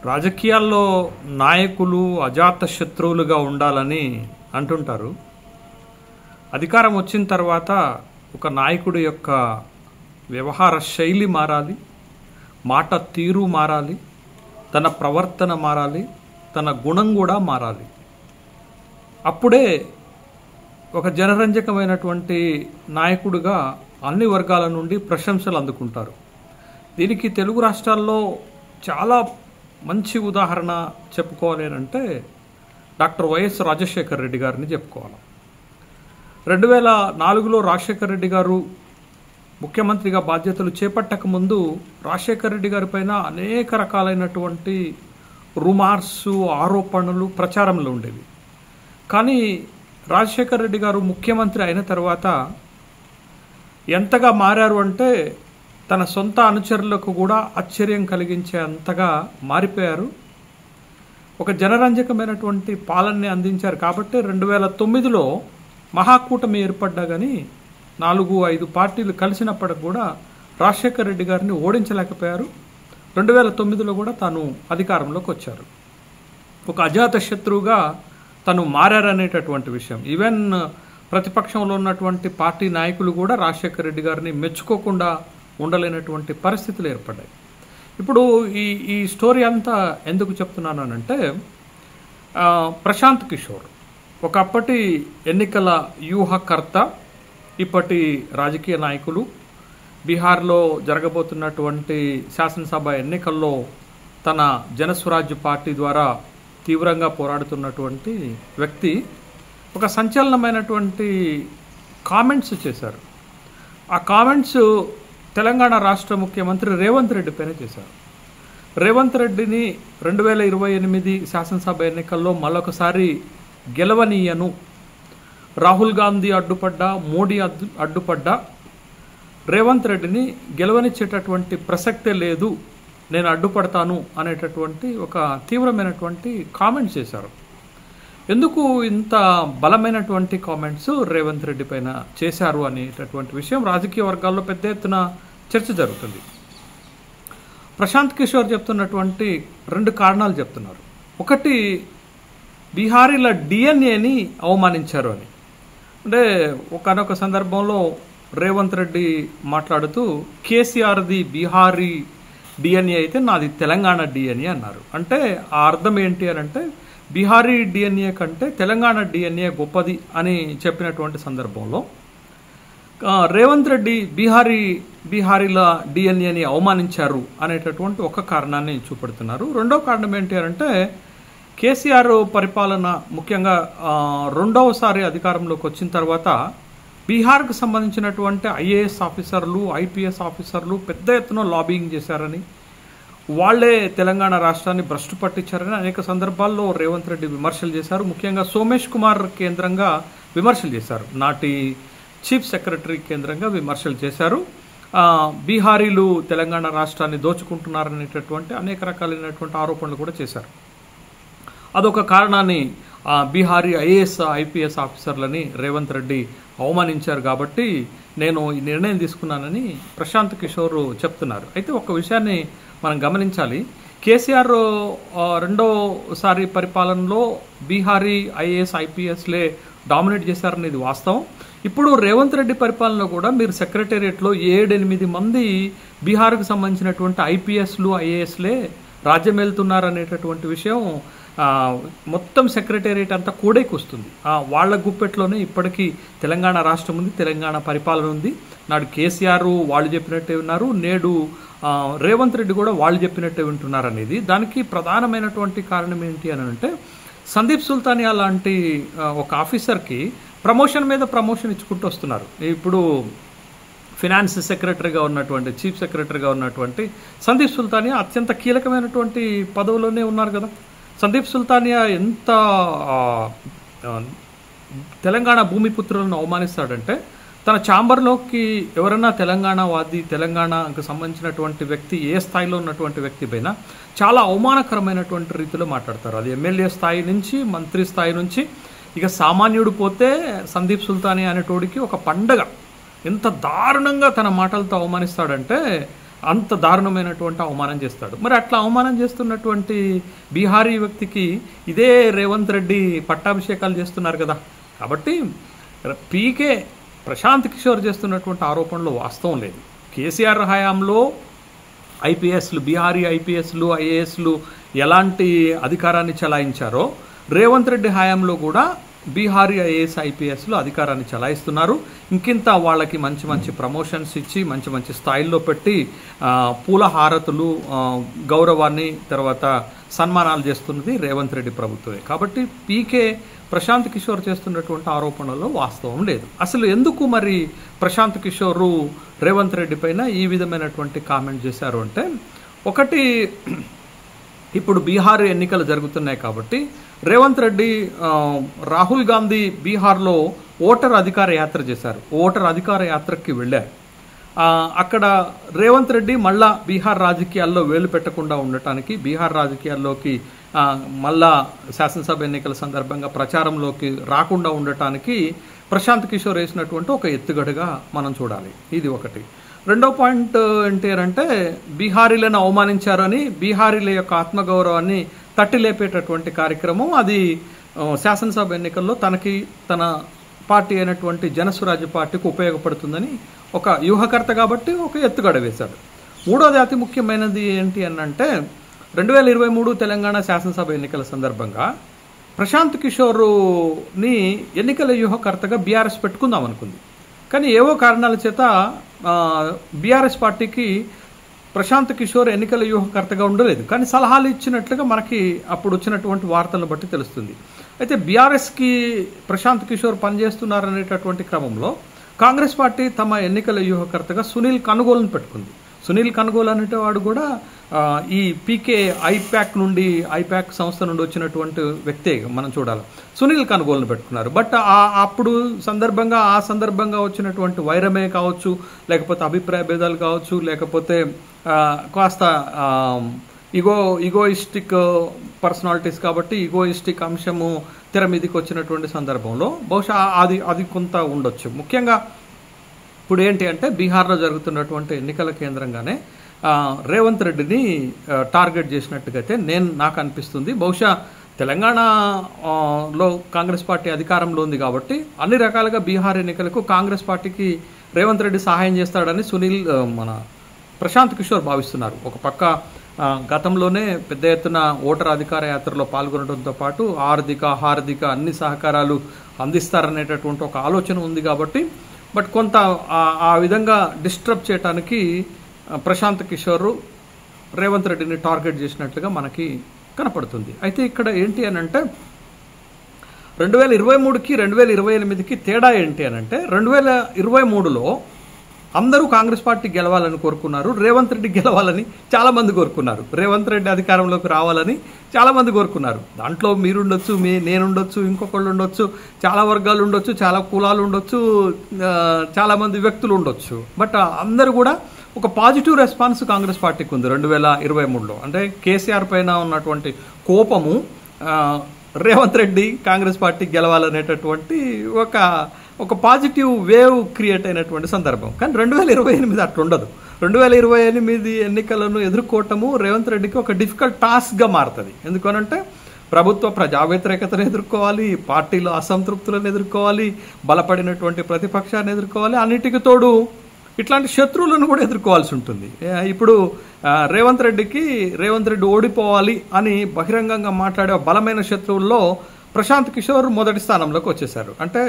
రాజకీయాల్లో నాయకులు అజాత శత్రువులుగా ఉండాలని అంటుంటారు. అధికారం వచ్చిన తర్వాత ఒక నాయకుడి యొక్క వ్యవహార శైలి మారాలి, మాట తీరు మారాలి, తన ప్రవర్తన మారాలి, తన గుణం కూడా మారాలి. అప్పుడే ఒక జనరంజకమైనటువంటి నాయకుడిగా అన్ని వర్గాల నుండి ప్రశంసలు అందుకుంటారు. దీనికి తెలుగు రాష్ట్రాల్లో చాలా మంచి ఉదాహరణ చెప్పుకోవాలి అంటే డాక్టర్ వైఎస్ రాజశేఖర్ రెడ్డి గారిని చెప్పుకోవాలి. 2004లో రాజశేఖర్ రెడ్డి గారు ముఖ్యమంత్రిగా బాధ్యతలు చేపట్టక ముందు రాజశేఖర్ రెడ్డి గారి పైన అనేక రకాలైనటువంటి రుమార్స్, ఆరోపణలు ప్రచారంలో ఉండేవి. కానీ రాజశేఖర్ రెడ్డి గారు ముఖ్యమంత్రి అయిన తర్వాత ఎంతగా మారారు అంటే తన సొంత అనుచరులకు కూడా ఆశ్చర్యం కలిగించే అంతగా మారిపోయారు. ఒక జనరంజకమైనటువంటి పాలనని అందించారు. కాబట్టి 2009లో మహాకూటమి ఏర్పడ్డా కానీ 4-5 పార్టీలు కలిసినప్పటికి కూడా రాజశేఖర్ రెడ్డి గారిని ఓడించలేకపోయారు. 2009లో కూడా తాను అధికారంలోకి వచ్చారు. ఒక అజాత శత్రువుగా తను మారారనేటటువంటి విషయం ఈవెన్ ప్రతిపక్షంలో ఉన్నటువంటి పార్టీ నాయకులు కూడా రాజశేఖర్ రెడ్డి గారిని మెచ్చుకోకుండా ఉండలేనటువంటి పరిస్థితులు ఏర్పడ్డాయి. ఇప్పుడు ఈ స్టోరీ అంతా ఎందుకు చెప్తున్నానంటే ప్రశాంత్ కిషోర్ ఒకప్పటి ఎన్నికల వ్యూహకర్త, ఇప్పటి రాజకీయ నాయకులు, బీహార్లో జరగబోతున్నటువంటి శాసనసభ ఎన్నికల్లో తన జనస్వరాజ్య పార్టీ ద్వారా తీవ్రంగా పోరాడుతున్నటువంటి వ్యక్తి ఒక సంచలనమైనటువంటి కామెంట్స్ చేశారు. ఆ కామెంట్స్ తెలంగాణ రాష్ట్ర ముఖ్యమంత్రి రేవంత్ రెడ్డి పైన చేశారు. రేవంత్ రెడ్డిని 2028 శాసనసభ ఎన్నికల్లో మరొకసారి గెలవనీయను, రాహుల్ గాంధీ అడ్డుపడ్డా, మోడీ అడ్డుపడ్డా రేవంత్ రెడ్డిని గెలవనిచ్చేటటువంటి ప్రసక్తే లేదు, నేను అడ్డుపడతాను అనేటటువంటి ఒక తీవ్రమైనటువంటి కామెంట్స్ చేశారు. ఎందుకు ఇంత బలమైనటువంటి కామెంట్స్ రేవంత్ రెడ్డి పైన చేశారు అనేటటువంటి విషయం రాజకీయ వర్గాల్లో పెద్ద ఎత్తున చర్చ జరుగుతుంది. ప్రశాంత్ కిషోర్ చెప్తున్నటువంటి 2 కారణాలు చెప్తున్నారు. ఒకటి, బీహారీల డిఎన్ఏని అవమానించారు అని. అంటే ఒకనొక సందర్భంలో రేవంత్ రెడ్డి మాట్లాడుతూ కేసీఆర్ది బీహారీ డిఎన్ఏ అయితే నాది తెలంగాణ డిఎన్ఏ అన్నారు. అంటే ఆ అర్థం ఏంటి అని అంటే బీహారీ డిఎన్ఏ కంటే తెలంగాణ డిఎన్ఏ గొప్పది అని చెప్పినటువంటి సందర్భంలో రేవంత్ రెడ్డి బీహారీల డిఎన్ఏని అవమానించారు అనేటటువంటి ఒక కారణాన్ని చూపెడుతున్నారు. రెండో కారణం ఏంటి అంటే కేసీఆర్ పరిపాలన ముఖ్యంగా రెండవసారి అధికారంలోకి వచ్చిన తర్వాత బీహార్కు సంబంధించినటువంటి ఐఏఎస్ ఆఫీసర్లు, ఐపీఎస్ ఆఫీసర్లు పెద్ద ఎత్తున లాబింగ్ చేశారని, వాళ్లే తెలంగాణ రాష్ట్రాన్ని భ్రష్టు పట్టించారని అనేక సందర్భాల్లో రేవంత్ రెడ్డి విమర్శలు చేశారు. ముఖ్యంగా సోమేష్ కుమార్ కేంద్రంగా విమర్శలు చేశారు. నాటి చీఫ్ సెక్రటరీ కేంద్రంగా విమర్శలు చేశారు. బీహారీలు తెలంగాణ రాష్ట్రాన్ని దోచుకుంటున్నారనేటటువంటి అనేక రకాలైనటువంటి ఆరోపణలు కూడా చేశారు. అదొక కారణాన్ని బీహారీ ఐఏఎస్, ఐపీఎస్ ఆఫీసర్లని రేవంత్ రెడ్డి అవమానించారు కాబట్టి నేను ఈ నిర్ణయం తీసుకున్నానని ప్రశాంత్ కిషోర్ చెప్తున్నారు. అయితే ఒక విషయాన్ని మనం గమనించాలి. కేసీఆర్ రెండోసారి పరిపాలనలో బీహారీ ఐఏఎస్, ఐపీఎస్లే డామినేట్ చేశారనేది వాస్తవం. ఇప్పుడు రేవంత్ రెడ్డి పరిపాలనలో కూడా మీరు సెక్రటేరియట్లో 7-8 మంది బీహార్కు సంబంధించినటువంటి ఐపీఎస్లు, ఐఏఎస్లే రాజ్యం వెళ్తున్నారనేటటువంటి విషయం మొత్తం సెక్రటేరియట్ అంతా కూడేకొస్తుంది. వాళ్ళ గుప్పెట్లోనే ఇప్పటికీ తెలంగాణ రాష్ట్రం ఉంది, తెలంగాణ పరిపాలన ఉంది. నాడు కేసీఆర్ వాళ్ళు చెప్పినట్టే ఉన్నారు, నేడు రేవంత్ రెడ్డి కూడా వాళ్ళు చెప్పినట్టే వింటున్నారు అనేది. దానికి ప్రధానమైనటువంటి కారణం ఏంటి అని అంటే సందీప్ సుల్తానియా లాంటి ఒక ఆఫీసర్కి ప్రమోషన్ మీద ప్రమోషన్ ఇచ్చుకుంటూ వస్తున్నారు. ఇప్పుడు ఫినాన్స్ సెక్రటరీగా ఉన్నటువంటి, చీఫ్ సెక్రటరీగా ఉన్నటువంటి సందీప్ సుల్తానియా అత్యంత కీలకమైనటువంటి పదవిలోనే ఉన్నారు కదా. సందీప్ సుల్తానియా ఎంత తెలంగాణ భూమిపుత్రులను అవమానిస్తాడంటే తన ఛాంబర్లోకి ఎవరైనా తెలంగాణవాది, తెలంగాణకు సంబంధించినటువంటి వ్యక్తి, ఏ స్థాయిలో ఉన్నటువంటి వ్యక్తి పైన చాలా అవమానకరమైనటువంటి రీతిలో మాట్లాడతారు. అది ఎమ్మెల్యే స్థాయి నుంచి, మంత్రి స్థాయి నుంచి, ఇక సామాన్యుడు పోతే సందీప్ సుల్తానియా అనేటోడికి ఒక పండగ. ఎంత దారుణంగా తన మాటలతో అవమానిస్తాడంటే అంత దారుణమైనటువంటి అవమానం చేస్తాడు. మరి అట్లా అవమానం చేస్తున్నటువంటి బీహారీ వ్యక్తికి ఇదే రేవంత్ రెడ్డి పట్టాభిషేకాలు చేస్తున్నారు కదా. కాబట్టి పీకే ప్రశాంత్ కిషోర్ చేస్తున్నటువంటి ఆరోపణలో వాస్తవం లేదు. కేసీఆర్ హయాంలో ఐపీఎస్లు, బీహారీ ఐపీఎస్లు, ఐఏఎస్లు ఎలాంటి అధికారాన్ని చలాయించారో రేవంత్ రెడ్డి హయాంలో కూడా బీహారీ ఐఏఎస్ ఐపీఎస్లు అధికారాన్ని చలాయిస్తున్నారు. ఇంకింత వాళ్ళకి మంచి మంచి ప్రమోషన్స్ ఇచ్చి మంచి మంచి స్థాయిల్లో పెట్టి పూల హారతులు, గౌరవాన్ని, తర్వాత సన్మానాలు చేస్తున్నది రేవంత్ రెడ్డి ప్రభుత్వమే. కాబట్టి పీకే ప్రశాంత్ కిషోర్ చేస్తున్నటువంటి ఆరోపణల్లో వాస్తవం లేదు. అసలు ఎందుకు మరి ప్రశాంత్ కిషోర్ రేవంత్ రెడ్డి పైన ఈ విధమైనటువంటి కామెంట్ చేశారు అంటే, ఒకటి, ఇప్పుడు బీహార్ ఎన్నికలు జరుగుతున్నాయి కాబట్టి రేవంత్ రెడ్డి రాహుల్ గాంధీ బీహార్లో ఓటర్ అధికార యాత్ర చేశారు. ఓటర్ అధికార యాత్రకి వెళ్ళారు. అక్కడ రేవంత్ రెడ్డి మళ్ళా బీహార్ రాజకీయాల్లో వేలు పెట్టకుండా ఉండటానికి, బీహార్ రాజకీయాల్లోకి మళ్ళా శాసనసభ ఎన్నికల సందర్భంగా ప్రచారంలోకి రాకుండా ఉండటానికి ప్రశాంత్ కిషోర్ వేసినటువంటి ఒక ఎత్తుగడగా మనం చూడాలి. ఇది ఒకటి. రెండో పాయింట్ ఏంటి అంటే, బీహారీలను అవమానించారని బీహారీల యొక్క ఆత్మగౌరవాన్ని తట్టి లేపేటటువంటి కార్యక్రమం అది శాసనసభ ఎన్నికల్లో తన పార్టీ అయినటువంటి జనస్వరాజ్య పార్టీకి ఉపయోగపడుతుందని ఒక వ్యూహకర్త కాబట్టి ఒక ఎత్తుగడ వేశాడు. మూడోది అతి ముఖ్యమైనది ఏంటి అంటే, 2023 తెలంగాణ శాసనసభ ఎన్నికల సందర్భంగా ప్రశాంత్ కిషోర్ని ఎన్నికల వ్యూహకర్తగా బీఆర్ఎస్ పెట్టుకుందాం అనుకుంది. కానీ ఏవో కారణాల చేత బీఆర్ఎస్ పార్టీకి ప్రశాంత్ కిషోర్ ఎన్నికల వ్యూహకర్తగా ఉండలేదు. కానీ సలహాలు ఇచ్చినట్లుగా మనకి అప్పుడు వచ్చినటువంటి వార్తలను బట్టి తెలుస్తుంది. అయితే బీఆర్ఎస్కి ప్రశాంత్ కిషోర్ పనిచేస్తున్నారనేటటువంటి క్రమంలో కాంగ్రెస్ పార్టీ తమ ఎన్నికల వ్యూహకర్తగా సునీల్ కనుగోలును పెట్టుకుంది. సునీల్ కనుగోలు అనేటవాడు కూడా ఈ పీకే ఐపాక్ సంస్థ నుండి వచ్చినటువంటి వ్యక్తే మనం చూడాలి. సునీల్ కనుగోలును పెట్టుకున్నారు. బట్ అప్పుడు ఆ సందర్భంగా వచ్చినటువంటి వైరమే కావచ్చు, లేకపోతే అభిప్రాయ భేదాలు కావచ్చు, లేకపోతే కాస్త ఈగోయిస్టిక్ పర్సనాలిటీస్ కాబట్టి ఈగోయిస్టిక్ అంశము తెర మీదకి వచ్చినటువంటి సందర్భంలో బహుశా అది కొంత ఉండొచ్చు. ముఖ్యంగా ఇప్పుడు ఏంటి అంటే, బీహార్లో జరుగుతున్నటువంటి ఎన్నికల కేంద్రంగానే రేవంత్ రెడ్డిని టార్గెట్ చేసినట్టుగైతే నాకు అనిపిస్తుంది. బహుశా తెలంగాణలో కాంగ్రెస్ పార్టీ అధికారంలో ఉంది కాబట్టి అన్ని రకాలుగా బీహార్ ఎన్నికలకు కాంగ్రెస్ పార్టీకి రేవంత్ రెడ్డి సహాయం చేస్తాడని మన ప్రశాంత్ కిషోర్ భావిస్తున్నారు. ఒక పక్క గతంలోనే పెద్ద ఎత్తున ఓటర్ అధికార యాత్రలో పాల్గొనడంతో పాటు హార్దిక అన్ని సహకారాలు అందిస్తారనేటటువంటి ఒక ఆలోచన ఉంది కాబట్టి, బట్ కొంత ఆ విధంగా డిస్టర్బ్ చేయడానికి ప్రశాంత్ కిషోర్ రేవంత్ రెడ్డిని టార్గెట్ చేసినట్లుగా మనకి కనపడుతుంది. అయితే ఇక్కడ ఏంటి అని అంటే, 2023కి 2028కి తేడా ఏంటి అని అంటే, 2023లో అందరూ కాంగ్రెస్ పార్టీ గెలవాలని కోరుకున్నారు, రేవంత్ రెడ్డి గెలవాలని చాలామంది కోరుకున్నారు, రేవంత్ రెడ్డి అధికారంలోకి రావాలని చాలామంది కోరుకున్నారు. దాంట్లో మీరుండొచ్చు, నేనుండొచ్చు, ఇంకొకళ్ళు ఉండొచ్చు, చాలా వర్గాలు ఉండొచ్చు, చాలా కులాలు ఉండొచ్చు, చాలామంది వ్యక్తులు ఉండొచ్చు. బట్ అందరూ కూడా ఒక పాజిటివ్ రెస్పాన్స్ కాంగ్రెస్ పార్టీకి ఉంది 2023లో. అంటే కేసీఆర్ పైన ఉన్నటువంటి కోపము రేవంత్ రెడ్డి కాంగ్రెస్ పార్టీ గెలవాలనేటటువంటి ఒక పాజిటివ్ వేవ్ క్రియేట్ అయినటువంటి సందర్భం. కానీ 2028 అట్లా ఉండదు. 2028 ఎన్నికలను ఎదుర్కోవటము రేవంత్ రెడ్డికి ఒక డిఫికల్ట్ టాస్క్గా మారుతుంది. ఎందుకనంటే ప్రభుత్వ ప్రజా వ్యతిరేకతను ఎదుర్కోవాలి, పార్టీలో అసంతృప్తులను ఎదుర్కోవాలి, బలపడినటువంటి ప్రతిపక్షాన్ని ఎదుర్కోవాలి, అన్నిటికీ తోడు ఇట్లాంటి శత్రువులను కూడా ఎదుర్కోవాల్సి ఉంటుంది. ఇప్పుడు రేవంత్ రెడ్డి ఓడిపోవాలి అని బహిరంగంగా మాట్లాడే బలమైన శత్రువుల్లో ప్రశాంత్ కిషోర్ మొదటి స్థానంలోకి వచ్చేశారు. అంటే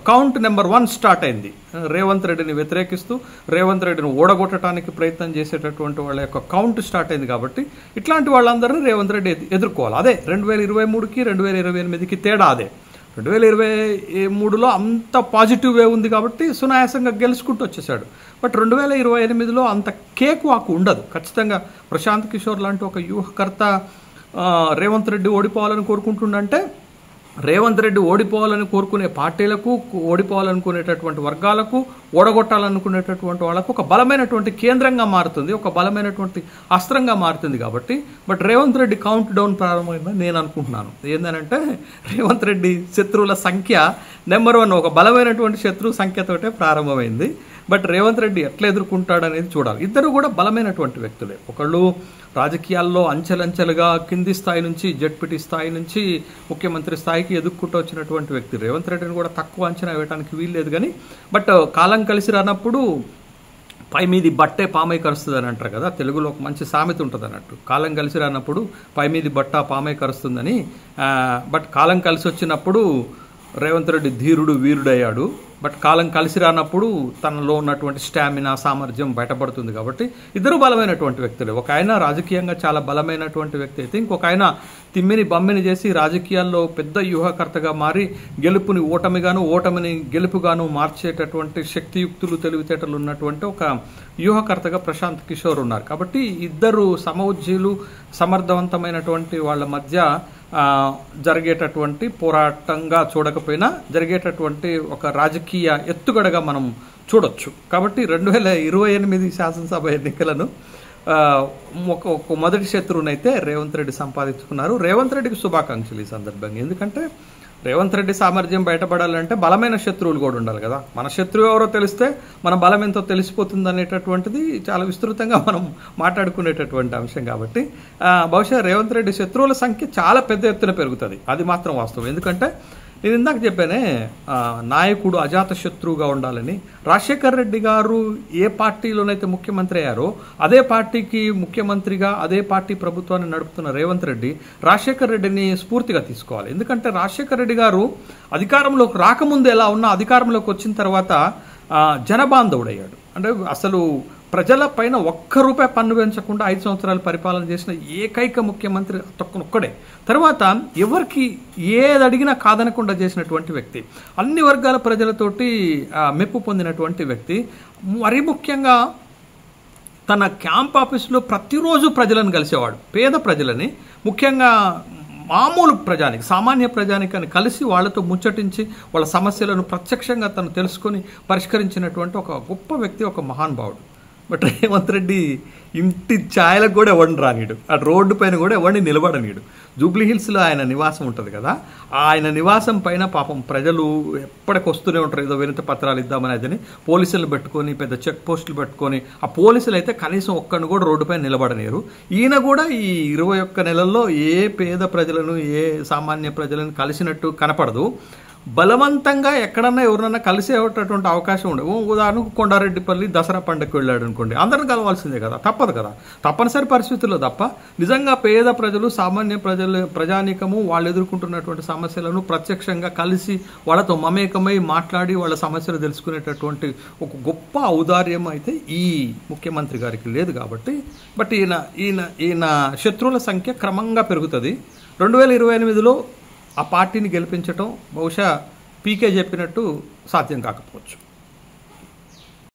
కౌంట్ నెంబర్ 1 స్టార్ట్ అయింది. రేవంత్ రెడ్డిని వ్యతిరేకిస్తూ రేవంత్ రెడ్డిని ఓడగొట్టడానికి ప్రయత్నం చేసేటటువంటి వాళ్ళ యొక్క కౌంట్ స్టార్ట్ అయింది. కాబట్టి ఇట్లాంటి వాళ్ళందరినీ రేవంత్ రెడ్డి ఎదుర్కోవాలి. అదే 2023కి 2028కి తేడా అదే. 2023లో అంత పాజిటివ్ వే ఉంది కాబట్టి సునాయాసంగా గెలుచుకుంటూ వచ్చేసాడు. బట్ 2028లో అంత కేక్ వాక్ ఉండదు. ఖచ్చితంగా ప్రశాంత్ కిషోర్ లాంటి ఒక వ్యూహకర్త రేవంత్ రెడ్డి ఓడిపోవాలని కోరుకుంటుండంటే, రేవంత్ రెడ్డి ఓడిపోవాలని కోరుకునే పార్టీలకు, ఓడిపోవాలనుకునేటటువంటి వర్గాలకు, ఓడగొట్టాలనుకునేటటువంటి వాళ్ళకు ఒక బలమైనటువంటి కేంద్రంగా మారుతుంది, ఒక బలమైనటువంటి అస్త్రంగా మారుతుంది. కాబట్టి but Revanth Reddy count down ప్రారంభమైందని నేను అనుకుంటున్నాను. ఏంటంటే రేవంత్ రెడ్డి శత్రువుల సంఖ్య నెంబర్ 1 ఒక బలమైనటువంటి శత్రువు సంఖ్యతోటే ప్రారంభమైంది. బట్ రేవంత్ రెడ్డి ఎట్లా ఎదుర్కొంటాడనేది చూడాలి. ఇద్దరు కూడా బలమైనటువంటి వ్యక్తులే. ఒకళ్ళు రాజకీయాల్లో అంచెలంచెలుగా కింది స్థాయి నుంచి జడ్పీటీ స్థాయి నుంచి ముఖ్యమంత్రి స్థాయికి ఎదుర్కొంటూ వచ్చినటువంటి వ్యక్తి. రేవంత్ రెడ్డిని కూడా తక్కువ అంచనా వేయడానికి వీల్లేదు. కానీ బట్ కాలం కలిసి రానప్పుడు పై మీది బట్టే పామై కరుస్తుంది అని అంటారు కదా, తెలుగులో ఒక మంచి సామెత ఉంటుంది అన్నట్టు. కాలం కలిసి రానప్పుడు పై మీది బట్ట పామై కరుస్తుందని. బట్ కాలం కలిసి వచ్చినప్పుడు రేవంత్ రెడ్డి ధీరుడు వీరుడయ్యాడు. బట్ కాలం కలిసి రానప్పుడు తనలో ఉన్నటువంటి స్టామినా సామర్థ్యం బయటపడుతుంది. కాబట్టి ఇద్దరు బలమైనటువంటి వ్యక్తులు. ఒక ఆయన రాజకీయంగా చాలా బలమైనటువంటి వ్యక్తి అయితే, ఇంకొక ఆయన తిమ్మిని బమ్మిని చేసి రాజకీయాల్లో పెద్ద వ్యూహకర్తగా మారి గెలుపుని ఓటమిగాను ఓటమిని గెలుపుగాను మార్చేటటువంటి శక్తియుక్తులు తెలివితేటలు ఉన్నటువంటి ఒక వ్యూహకర్తగా ప్రశాంత్ కిషోర్ ఉన్నారు. కాబట్టి ఇద్దరు సమఉజ్జీలు సమర్థవంతమైనటువంటి వాళ్ళ మధ్య జరిగేటటువంటి పోరాటంగా చూడకపోయినా జరిగేటటువంటి ఒక రాజకీయ ఎత్తుగడగా మనం చూడొచ్చు. కాబట్టి 2028 శాసనసభ ఎన్నికలను ఒక మొదటి శత్రువునైతే రేవంత్ రెడ్డి సంపాదించుకున్నారు. రేవంత్ రెడ్డికి శుభాకాంక్షలు ఈ సందర్భంగా. ఎందుకంటే రేవంత్ రెడ్డి సామర్థ్యం బయటపడాలంటే బలమైన శత్రువులు కూడా ఉండాలి కదా. మన శత్రువు ఎవరో తెలిస్తే మన బలం ఎంతో తెలిసిపోతుంది అనేటటువంటిది చాలా విస్తృతంగా మనం మాట్లాడుకునేటటువంటి అంశం. కాబట్టి బహుశా రేవంత్ రెడ్డి శత్రువుల సంఖ్య చాలా పెద్ద ఎత్తున పెరుగుతుంది. అది మాత్రం వాస్తవం. ఎందుకంటే నేను ఇందాక చెప్పానే, నాయకుడు అజాత శత్రువుగా ఉండాలని. రాజశేఖర్ రెడ్డి గారు ఏ పార్టీలోనైతే ముఖ్యమంత్రి అయ్యారో అదే పార్టీకి ముఖ్యమంత్రిగా అదే పార్టీ ప్రభుత్వాన్ని నడుపుతున్న రేవంత్ రెడ్డి రాజశేఖర్ రెడ్డిని స్ఫూర్తిగా తీసుకోవాలి. ఎందుకంటే రాజశేఖర్ రెడ్డి గారు అధికారంలోకి రాకముందు ఎలా ఉన్నా అధికారంలోకి వచ్చిన తర్వాత జనబాంధవుడయ్యాడు. అంటే అసలు ప్రజల పైన ₹1 పన్ను పెంచకుండా 5 సంవత్సరాలు పరిపాలన చేసిన ఏకైక ముఖ్యమంత్రి ఒక్కడే. తర్వాత ఎవరికి ఏది అడిగినా కాదనకుండా చేసినటువంటి వ్యక్తి, అన్ని వర్గాల ప్రజలతోటి మెప్పు పొందినటువంటి వ్యక్తి. మరీ ముఖ్యంగా తన క్యాంప్ ఆఫీసులో ప్రతిరోజు ప్రజలను కలిసేవాడు. పేద ప్రజలని, ముఖ్యంగా మామూలు ప్రజానికి, సామాన్య ప్రజానికని కలిసి వాళ్ళతో ముచ్చటించి వాళ్ళ సమస్యలను ప్రత్యక్షంగా తను తెలుసుకొని పరిష్కరించినటువంటి ఒక గొప్ప వ్యక్తి, ఒక మహానుభావుడు. బట్ రేవంత్ రెడ్డి ఇంటి ఛాయలకు కూడా ఎవరిని రానీడు, ఆ రోడ్డు పైన కూడా ఎవరిని నిలబడనీడు. జూబ్లీ హిల్స్లో ఆయన నివాసం ఉంటుంది కదా, ఆయన నివాసం పైన పాపం ప్రజలు ఎప్పటికి వస్తూనే ఉంటారు. ఏదో వినతి పత్రాలు ఇద్దామని అదని పోలీసులు పెట్టుకొని పెద్ద చెక్ పోస్టులు పెట్టుకొని, ఆ పోలీసులు అయితే కనీసం ఒక్కడిని కూడా రోడ్డు పైన నిలబడలేరు. ఈయన కూడా ఈ 21 నెలల్లో ఏ పేద ప్రజలను ఏ సామాన్య ప్రజలను కలిసినట్టు కనపడదు. బలవంతంగా ఎక్కడన్నా ఎవరినన్నా కలిసేటటువంటి అవకాశం ఉండవు. ఉదాహరణకు కొండారెడ్డిపల్లి దసరా పండుగకు వెళ్ళాడు అనుకోండి, అందరిని కలవాల్సిందే కదా, తప్పదు కదా. తప్పనిసరి పరిస్థితుల్లో తప్ప నిజంగా పేద ప్రజలు, సామాన్య ప్రజానీకము వాళ్ళు ఎదుర్కొంటున్నటువంటి సమస్యలను ప్రత్యక్షంగా కలిసి వాళ్ళతో మమేకమై మాట్లాడి వాళ్ళ సమస్యలు తెలుసుకునేటటువంటి ఒక గొప్ప ఔదార్యం అయితే ఈ ముఖ్యమంత్రి గారికి లేదు. కాబట్టి బట్ ఈయన శత్రువుల సంఖ్య క్రమంగా పెరుగుతుంది. 2028లో ఆ పార్టీని గెలిపించటం బహుశా పీకే చెప్పినట్టు సాధ్యం కాకపోవచ్చు.